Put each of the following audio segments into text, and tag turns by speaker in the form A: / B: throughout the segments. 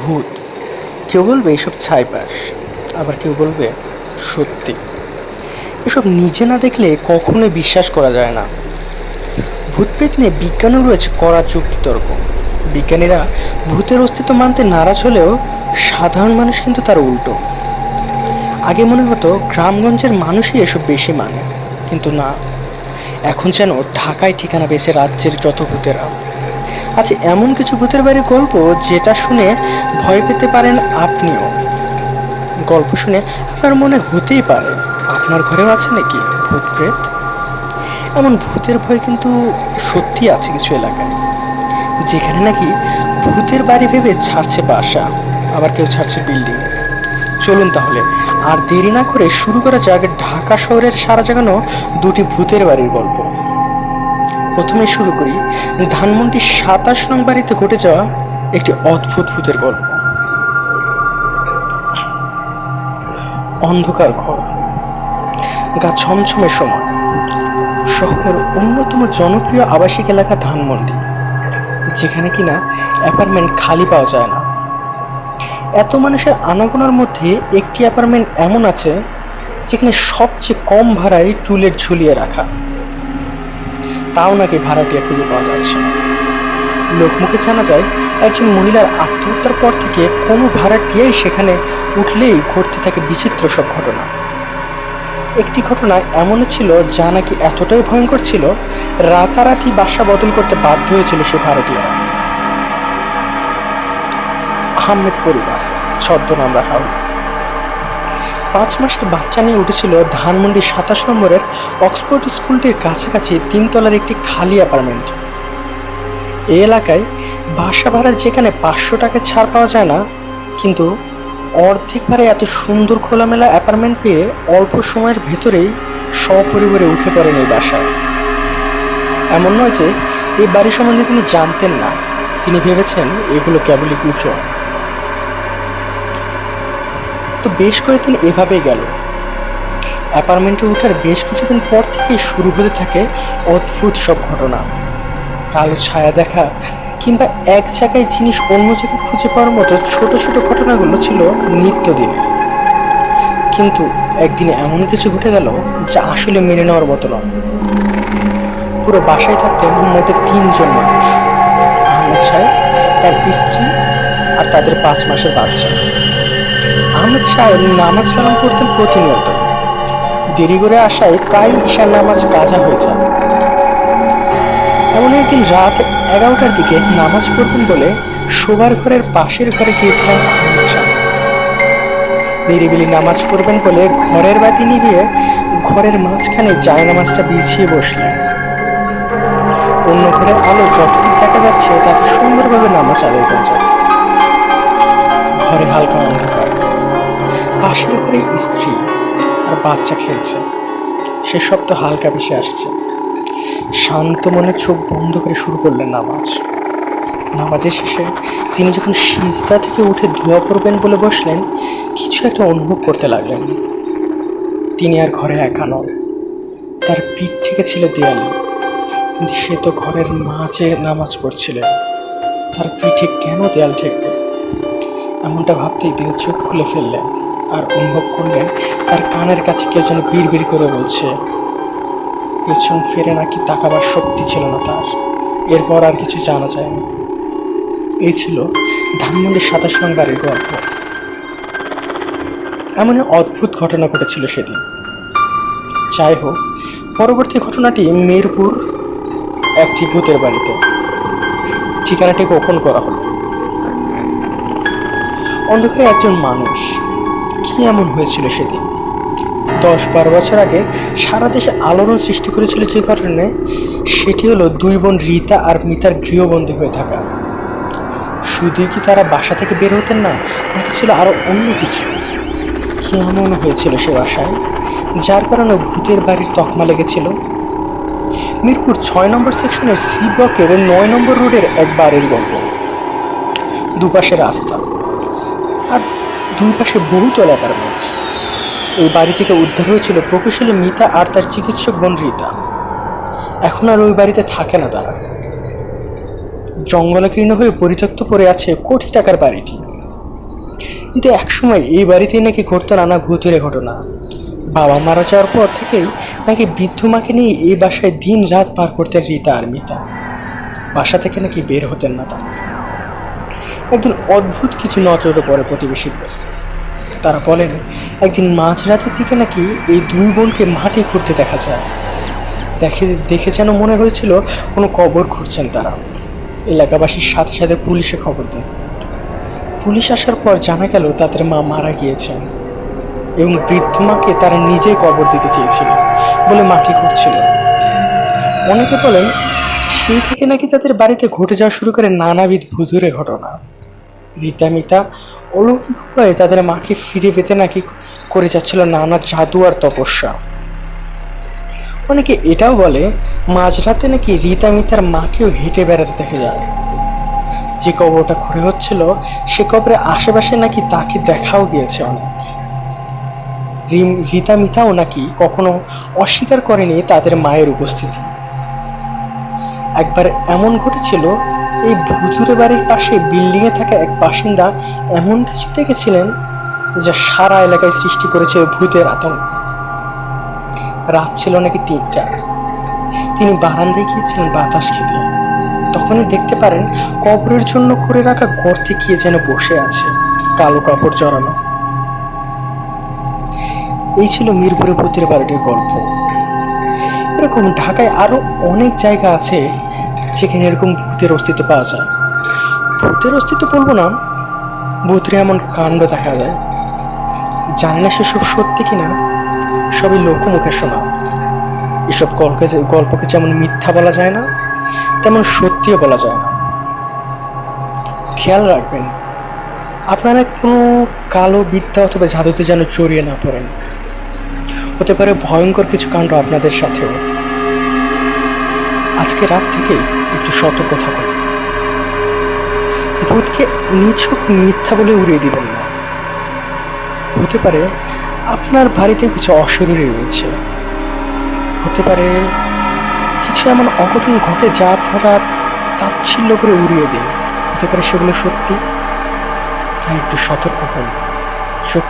A: ভূত। কেউ বলবে এসব ছাইপাশ, আবার কেউ বলবে সত্যি। এসব নিজে না দেখলে কখনোই বিশ্বাস করা যায় না। ভূতপ্রেত নিয়ে বিজ্ঞানও রয়েছে কড়া যুক্তিতর্ক। বিজ্ঞানীরা ভূতের অস্তিত্ব মানতে নারাজ হলেও সাধারণ মানুষ কিন্তু তার উল্টো। আগে মনে হতো গ্রামগঞ্জের মানুষই এসব বেশি মানে, কিন্তু না, এখন যেন ঢাকায় ঠিকানা পেয়েছে রাজ্যের যত ভূতেরা। আচ্ছা, এমন কিছু ভূতের বাড়ির গল্প যেটা শুনে ভয় পেতে পারেন আপনিও। গল্প শুনে আপনার মনে হতেই পারে আপনার ঘরেও আছে নাকি ভূত প্রেত। এমন ভূতের ভয় কিন্তু সত্যি আছে কিছু এলাকায়, যেখানে নাকি ভূতের বাড়ি ভেবে ছাড়ছে বাসা, আবার কেউ ছাড়ছে বিল্ডিং। চলুন তাহলে আর দেরি না করে শুরু করা যাক ঢাকা শহরের সারা জাগানো দুটি ভূতের বাড়ির গল্প। প্রথমে শুরু করি ধানমন্ডি 27 নং বাড়িতে ঘটে যাওয়া একটি অদ্ভুত ভূতের গল্প। অন্ধকার ঘর, গা ছমছমে সময়, শহরের অন্যতম জনপ্রিয় আবাসিক এলাকা ধানমন্ডি, যেখানে কিনা অ্যাপার্টমেন্ট খালি পাওয়া যায় না। এত মানুষের আনাগোনার মধ্যে একটি অ্যাপার্টমেন্ট এমন আছে যেখানে সবচেয়ে কম ভাড়ায় টুলেট ঝুলিয়ে রাখা, তাও নাকি ভাড়াটিয়া খুঁজে পাওয়া যাচ্ছে না। লোকমুখে জানা যায় একজন মহিলার আত্মহত্যার পর থেকে কোনো ভাড়াটিয়াই সেখানে উঠলেই ঘটতে থাকে বিচিত্র সব ঘটনা। একটি ঘটনা এমনও ছিল যা নাকি এতটাই ভয়ঙ্কর ছিল, রাতারাতি বাসা বদল করতে বাধ্য হয়েছিল সে ভাড়াটিয়ারা। আহমেদ পরিবার, ছদ্মনাম রাখা হল। 5 মাসের বাচ্চা নিয়ে উঠেছিল ধানমন্ডি 27 নম্বরের অক্সফোর্ড স্কুলটির কাছাকাছি 3 তলার একটি খালি অ্যাপার্টমেন্ট। এই এলাকায় বাসা ভাড়ার যেখানে 500 টাকা ছাড় পাওয়া যায় না, কিন্তু অর্ধেক ভাড়ায় এত সুন্দর খোলামেলা অ্যাপার্টমেন্ট পেয়ে অল্প সময়ের ভেতরেই সপরিবারে উঠে পড়েন এই বাসায়। এমন নয় যে এই বাড়ি সম্বন্ধে তিনি জানতেন না, তিনি ভেবেছেন এগুলো কেবলই গুজব। তো বেশ কয়েকদিন এভাবেই গেল। অ্যাপার্টমেন্টে ওঠার বেশ কিছুদিন পর থেকেই শুরু হতে থাকে অদ্ভুত সব ঘটনা। কালো ছায়া দেখা কিংবা এক জায়গায় জিনিস অন্য জায়গায় খুঁজে পাওয়ার মতো ছোট ছোট ঘটনাগুলো ছিল নিত্যদিনে। কিন্তু একদিনে এমন কিছু ঘটে গেল যা আসলে মেনে নেওয়ার মতো নয়। পুরো বাসায় থাকতেন মোটে 3 জন মানুষ: আহমেদ সাহেব, তার স্ত্রী আর তাদের 5 মাসের বাচ্চা। আহমেদ সাহেব নামাজ কালাম করতেন প্রতিনিয়ত। দেরি করে আসায় প্রায় ঈশার নামাজ কাজা হয়ে যায়। এমন একদিন রাত 11টার দিকে নামাজ পড়বেন বলে শোবার ঘরের পাশের ঘরে গিয়েছিলেন আহমেদ সাহেব। নিরিবিলি নামাজ পড়বেন বলে ঘরের বাতি নিভিয়ে ঘরের মাঝখানে জায়নামাজটা বিছিয়ে বসলেন। অন্য ঘরের আলো যতটুকু দেখা যাচ্ছে তাতে সুন্দরভাবে নামাজ আদায় করা যায়। ঘরে হালকা অন্ধকার, পাশের ঘরে স্ত্রী আর বাচ্চা খেলছে। সে শব্দ হালকা ভেসে আসছে। শান্ত মনে চোখ বন্ধ করে শুরু করলেন নামাজ। নামাজের শেষে তিনি যখন সিজদা থেকে উঠে দোয়া করবেন বলে বসলেন, কিছু একটা অনুভব করতে লাগলেন। তিনি আর ঘরে একা নন, তার পিঠ থেকে ছিল দেয়ালে, কিন্তু সে তো ঘরের মাঝে নামাজ পড়ছিলেন। তার পিঠে কেন দেয়াল ঠেকবে? এমনটা ভাবতেই তিনি চোখ খুলে ফেললেন আর অনুভব করলেন তার কানের কাছে কেউ যেন বিড়বিড় করে বলছে। পেছন ফিরে নাকি তাকাবার শক্তি ছিল না তার। এরপর আর কিছু জানা যায়নি। এই ছিল ধানমন্ডি 27 নং বাড়ির গল্প। এমনই অদ্ভুত ঘটনা ঘটেছিল সেদিন। যাই হোক, পরবর্তী ঘটনাটি মিরপুর একটি ভূতের বাড়িতে। ঠিকানাটি গোপন করা হলো। অন্ধকারে একজন মানুষ। কি এমন হয়েছিল সেদিন? 10-12 বছর আগে সারা দেশে আলোড়ন সৃষ্টি করেছিল যে ঘটনায়, সেটি হলো 2 বোন রীতা আর মিতার গৃহবন্দী হয়ে থাকা। শুধুই কি তারা বাসা থেকে বের হতেন না, নাকি ছিল আরো অন্য কিছু? কি এমন হয়েছিল সে বাসায় যার কারণে ভূতের বাড়ির তকমা লেগেছিল? মিরপুর 6 নম্বর সেকশনের সি ব্লকের 9 নম্বর রোডের এক বাড়ির গল্প। দুপাশে রাস্তা আর 2 পাশে বহুতল অ্যাপার্টমেন্ট। ওই বাড়ি থেকে উদ্ধার হয়েছিল প্রকৌশলী মিতা আর তার চিকিৎসক বোন রীতা। এখন আর ওই বাড়িতে থাকে না তারা। জঙ্গলাকীর্ণ হয়ে পরিত্যক্ত পড়ে আছে কোটি টাকার বাড়িটি। কিন্তু একসময় এই বাড়িতেই নাকি ঘটতো নানা ভূতের ঘটনা। বাবা মারা যাওয়ার পর থেকেই নাকি বৃদ্ধ মাকে নিয়ে এই বাসায় দিন রাত পার করতেন রীতা আর মিতা। বাসা থেকে নাকি বের হতেন না তারা। একদিন অদ্ভুত কিছু নজরে পড়ে প্রতিবেশীদের। তারা বলেন একদিন মাঝরাতের দিকে নাকি এই দুই বোনকে মাটি খুঁড়তে দেখা যায়। দেখে যেন মনে হয়েছিল কোনো কবর খুঁড়ছেন তারা। এলাকাবাসীর সাথে সাথে পুলিশে খবর দেয়। পুলিশ আসার পর জানা গেল তাদের মা মারা গিয়েছেন এবং বৃদ্ধ মাকে তারা নিজেই কবর দিতে চেয়েছিল বলে মাটি খুঁড়ছিল। অনেকে বলেন সেই থেকে নাকি তাদের বাড়িতে ঘটে যাওয়া শুরু করে নানাবিধ ভুতুরে ঘটনা। রীতা মিতা অলৌকিক উপায়ে তাদের মাকে ফিরে পেতে নাকি করে যাচ্ছিল নানা জাদু আর তপস্যা। অনেকে এটাও বলে মাঝরাতে নাকি রীতা মিতার মাকেও হেঁটে বেড়াতে দেখা যায়। যে কবরটা খুঁড়ে হচ্ছিল সে কবরের আশেপাশে নাকি তাকে দেখাও গিয়েছে অনেক। রীতা মিতাও নাকি কখনো অস্বীকার করেনি তাদের মায়ের উপস্থিতি। একবার এমন ঘটেছিল এই ভুতুরে বাড়ির পাশে বিল্ডিংয়ে থাকা এক বাসিন্দা এমন কিছু দেখেছিলেন যা সারা এলাকায় সৃষ্টি করেছে ভূতের আতঙ্ক। রাত ছিল নাকি 3টা। তিনি বারান্দায় গিয়েছিলেন বাতাস খেতে। তখনই দেখতে পারেন কবরের জন্য করে রাখা গর্তে কে যেন বসে আছে, কালো কাপড় জড়ানো। এই ছিল মিরপুরে ভূতের বাড়িটির গল্প। এরকম ঢাকায় আরো অনেক জায়গা আছে যেখানে এরকম ভূতের অস্তিত্ব পাওয়া যায়। ভূতের অস্তিত্ব বলবো না, ভূতের এমন কাণ্ড দেখা যায়। জানি না সেসব সত্যি কিনা, সবই লোকমুখে শোনা। এসব গল্পকে যেমন মিথ্যা বলা যায় না, তেমন সত্যিও বলা যায় না। খেয়াল রাখবেন আপনারা কোনো কালো বিদ্যা অথবা জাদুতে যেন জড়িয়ে না পড়েন। হতে পারে ভয়ঙ্কর কিছু কাণ্ড আপনাদের সাথেও। আজকে রাত থেকেই একটু সতর্ক থাকুন। ভূতকে নিছক মিথ্যা বলে উড়িয়ে দিবেন না। হতে পারে আপনার বাড়িতে কিছু অশরীরী রয়েছে। হতে পারে কিছু এমন অঘটন ঘটে যা আপনারা তাচ্ছিল্য করে উড়িয়ে দিন। হতে পারে সেগুলো সত্যি। তাই একটু সতর্ক হন, চোখ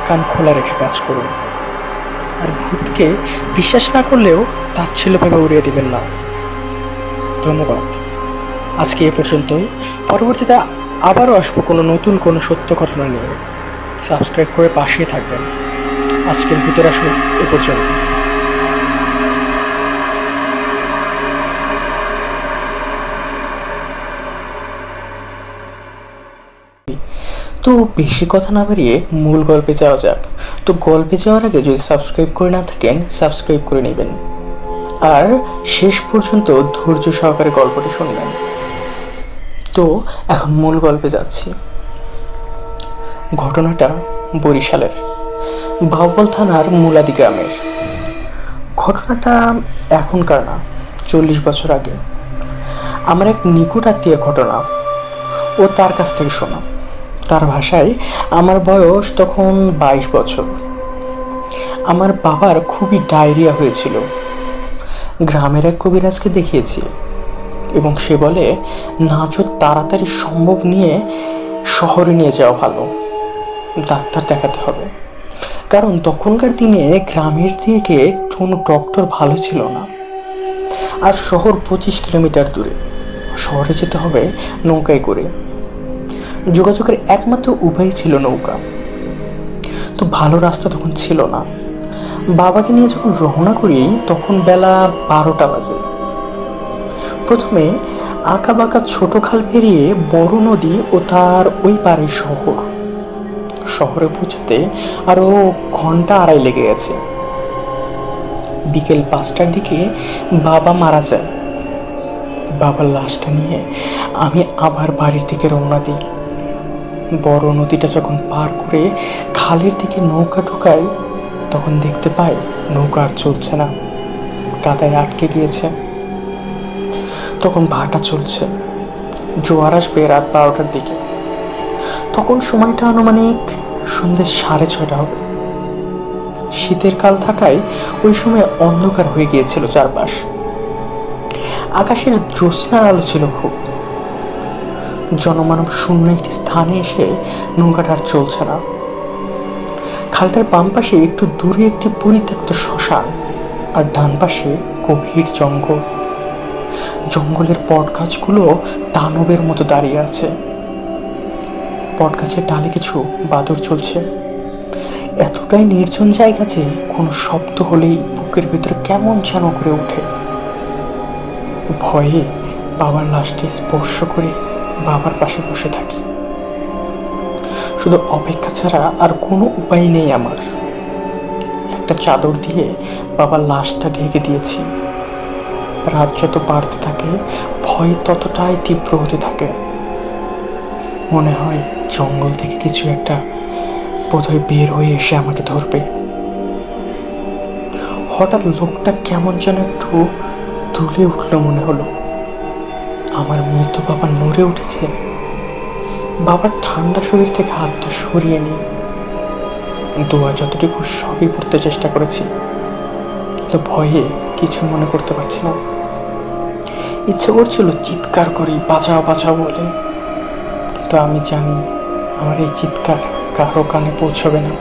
A: কান খোলা রেখে কাজ করুন। আর ভূতকে বিশ্বাস না করলেও তাচ্ছিল্যভাবে উড়িয়ে দিবেন না। ধন্যবাদ। আজকে এ পর্যন্তই। পরবর্তীতে আবারও আসবো নতুন কোনো সত্য ঘটনা নিয়ে। সাবস্ক্রাইব করে পাশে থাকবেন। আজকের ভূতের আসর এ পর্যন্ত। তো বেশি কথা না বাড়িয়ে মূল গল্পে যাওয়া যাক। তো গল্পে যাওয়ার আগে যদি সাবস্ক্রাইব করে না থাকেন সাবস্ক্রাইব করে নেবেন আর শেষ পর্যন্ত ধৈর্য সহকারে গল্পটি শুনবেন। তো এখন মূল গল্পে যাচ্ছি। ঘটনাটা বরিশালের বাউফল থানার মুলাদি গ্রামের। ঘটনাটা এখনকার না, 40 বছর আগে। আমার এক নিকট আত্মীয় ঘটনা, ও তার কাছ থেকে শোনা। তার ভাষায় আমার বয়স তখন 22 বছর। আমার বাবার খুবই ডায়রিয়া হয়েছিল। গ্রামের এক কবিরাজকে দেখিয়েছি এবং সে বলে না যত তাড়াতাড়ি সম্ভব নিয়ে শহরে নিয়ে যাওয়া ভালো, ডাক্তার দেখাতে হবে। কারণ তখনকার দিনে গ্রামের থেকে কোনো ডক্টর ভালো ছিল না। আর শহর 25 কিলোমিটার দূরে। শহরে যেতে হবে নৌকায় করে। যোগাযোগের একমাত্র উপায় ছিল নৌকা। তো ভালো রাস্তা তখন ছিল না। বাবাকে নিয়ে যখন রওনা করি তখন বেলা 12টা বাজে। প্রথমে আঁকা বাঁকা ছোট খাল পেরিয়ে বড় নদী ও তার ওই পারে শহর। শহরে পৌঁছাতে আরো ঘন্টা আড়াই লেগে গেছে। বিকেল 5টার দিকে বাবা মারা যায়। বাবার লাশটা নিয়ে আমি আবার বাড়ির দিকে রওনা দিই। বড় নদীটা যখন পার করে খালের দিকে নৌকা ঢোকাই তখন দেখতে পাই নৌকা আর চলছে না, কাদায় আটকে গিয়েছে। তখন ভাটা চলছে। জোয়ার আসবে রাত 12টার দিকে। তখন সময়টা আনুমানিক সন্ধ্যে 6:30 হবে। শীতের কাল থাকায় ওই সময় অন্ধকার হয়ে গিয়েছিল চারপাশ। আকাশের জ্যোৎস্নার আলো ছিল খুব। জনমানব শূন্য একটি স্থানে এসে নৌকাটা আর চলছে না। খালটার বাম পাশে একটু দূরে একটি পরিত্যক্ত শ্মশান, আর ডান পাশে গভীর জঙ্গল। জঙ্গলের বট গাছগুলো দানবের মতো দাঁড়িয়ে আছে। বট গাছের ডালে কিছু বাদর চলছে। এতটাই নির্জন জায়গা যে কোনো শব্দ হলেই বুকের ভিতরে কেমন যেন করে ওঠে। ভয়ে বাবার লাশটি স্পর্শ করে বাবার পাশে বসে থাকি। শুধু অপেক্ষা ছাড়া আর কোনো উপায় নেই আমার। একটা চাদর দিয়ে বাবার লাশটা ঢেকে দিয়েছি। রাত যত বাড়তে থাকে ভয় ততটাই তীব্র হতে থাকে। মনে হয় জঙ্গল থেকে কিছু একটা বোধহয় বের হয়ে এসে আমাকে ধরবে। হঠাৎ লোকটা কেমন যেন একটু দুলে উঠল মনে হলো। আমার মৃত বাবা নড়ে উঠেছে। বাবার ঠান্ডা শরীর থেকে হাতটা সরিয়ে নিয়ে দোয়া যতটুকু সবই পড়তে চেষ্টা করেছি, কিন্তু ভয়ে কিছু মনে করতে পারছি না। ইচ্ছে করছিল চিৎকার করি বাঁচাও বাঁচাও বলে, কিন্তু আমি জানি আমার এই চিৎকার কারো কানে পৌঁছবে না।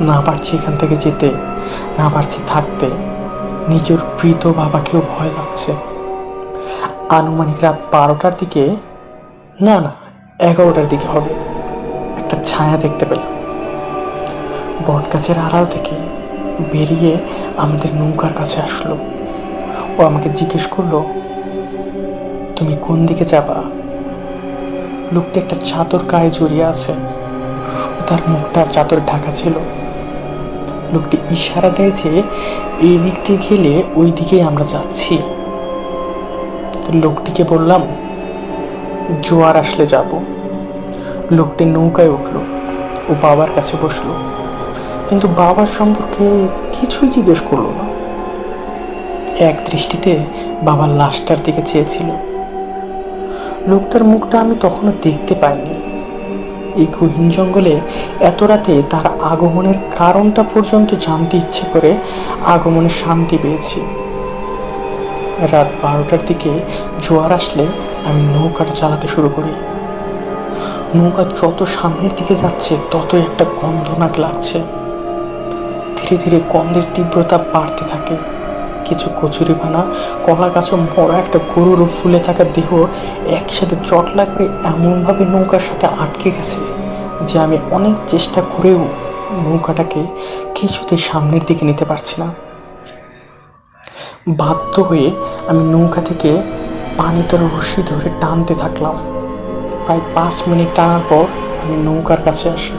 A: না পারছি এখান থেকে যেতে, না পারছি থাকতে। নিজের প্রীত বাবাকেও ভয় লাগছে। আনুমানিক রাত 12টার দিকে, না 11টার দিকে হবে, একটা ছায়া দেখতে পেলাম। বট গাছের আড়াল থেকে বেরিয়ে আমাদের নৌকার কাছে আসলো। ও আমাকে জিজ্ঞেস করলো, তুমি কোন দিকে যাবা? লোকটি একটা চাদর গায়ে জড়িয়ে আছে। তার মুখটা চাদর ঢাকা ছিল। লোকটি ইশারা দেয় যে এই দিক দিয়ে গেলে ওই দিকেই আমরা যাচ্ছি। লোকটিকে বললাম, জোয়ার আসলে যাব। লোকটি নৌকায় উঠল ও বাবার কাছে বসলো, কিন্তু বাবার সম্পর্কে কিছুই জিজ্ঞেস করলো না। এক দৃষ্টিতে বাবার লাশটার দিকে চেয়েছিল। লোকটার মুখটা আমি তখনও দেখতে পাইনি। এই গহীন জঙ্গলে এত রাতে তার আগমনের কারণটা পর্যন্ত জানতে ইচ্ছে করে আগমনে শান্তি পেয়েছি। রাত 12টার দিকে জোয়ার আসলে আমি নৌকাটা চালাতে শুরু করি। নৌকা যত সামনের দিকে যাচ্ছে ততই একটা গন্ধনাক লাগছে। ধীরে ধীরে গন্ধের তীব্রতা বাড়তে থাকে। কিছু কচুরিপানা, কলা গাছ, বড় একটা গরুর ফুলে থাকা দেহ একসাথে জটলা করে এমনভাবে নৌকার সাথে আটকে গেছে যে আমি অনেক চেষ্টা করেও নৌকাটাকে কিছুতে সামনের দিকে নিতে পারছি না। বাধ্য হয়ে আমি নৌকা থেকে পানিতে রশি ধরে টানতে থাকলাম। প্রায় 5 মিনিট টানার পর আমি নৌকার কাছে আসি।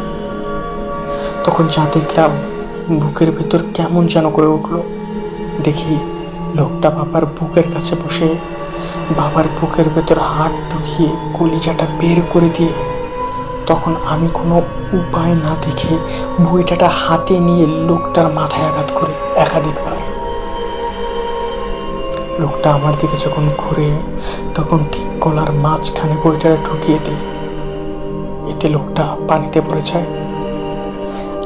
A: তখন যা দেখলাম, বুকের ভেতর কেমন যেন করে উঠলো। দেখি লোকটা বাবার বুকের কাছে বসে বাবার বুকের ভেতর হাত ঢুকিয়ে কলিজাটা বের করে দিয়ে, তখন আমি কোনো উপায় না দেখে বইটাটা হাতে নিয়ে লোকটার মাথায় আঘাত করে একাধিকবার। লোকটা আমার দিকে যখন ঘুরে, তখন ঠিক গলার মাঝখানে বইটাটা ঢুকিয়ে দিই। এতে লোকটা পানিতে পড়ে যায়।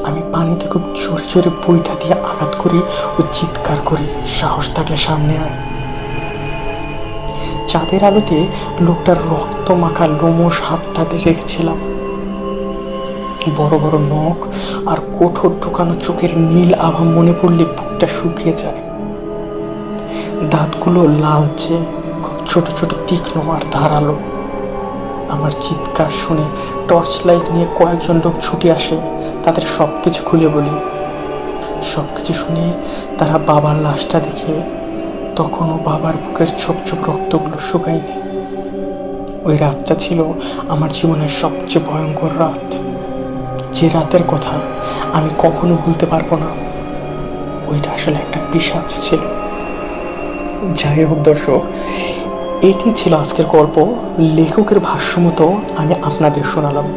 A: আমি পানিতে খুব জোরে জোরে বইটা দিয়ে আঘাত করি ও চিৎকার করি, সাহস থাকলে সামনে আয়। চাঁদের আলোতে লোকটার রক্ত মাখা লোমশ হাতটা রেখেছিলাম। বড় বড় নখ আর কঠোর ঢোকানো চোখের নীল আভা মনে পড়লে বুকটা শুকিয়ে যায়। দাঁতগুলো লালচে, খুব ছোট ছোট তীক্ষ্ণ আর ধারালো। আমার চিৎকার শুনে টর্চ লাইট নিয়ে কয়েকজন লোক ছুটে আসে। তাদের সব কিছু খুলে বলি। সব কিছু শুনে তারা বাবার লাশটা দেখে তখনও বাবার বুকের ছোপ ছোপ রক্তগুলো শুকায়নি। ওই রাতটা ছিল আমার জীবনের সবচেয়ে ভয়ঙ্কর রাত, যে রাতের কথা আমি কখনো ভুলতে পারবো না। ওইটা আসলে একটা পিশাচ ছিল। যাই হোক দর্শক, এটি ছিল আজকের গল্প। লেখকের ভাষ্য মতো আমি আপনাদের শোনালাম।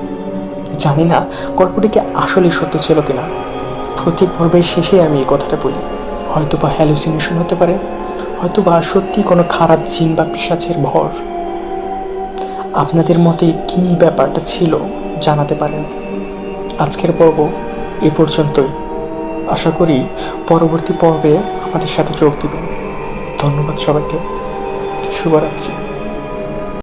A: জানি না গল্পটিকে আসলে সত্য ছিল কিনা। প্রতি পর্বের শেষে আমি এই কথাটা বলি। হয়তো বা হ্যালুসিনেশন হতে পারে, হয়তো বা সত্যি কোনো খারাপ জিন বা পিশাচের ভর। আপনাদের মতে কি ব্যাপারটা ছিল জানাতে পারেন। আজকের পর্ব এ পর্যন্তই। আশা করি পরবর্তী পর্বে আমাদের সাথে যোগ দিবেন। ধন্যবাদ সবাইকে। শুভরাত্রি।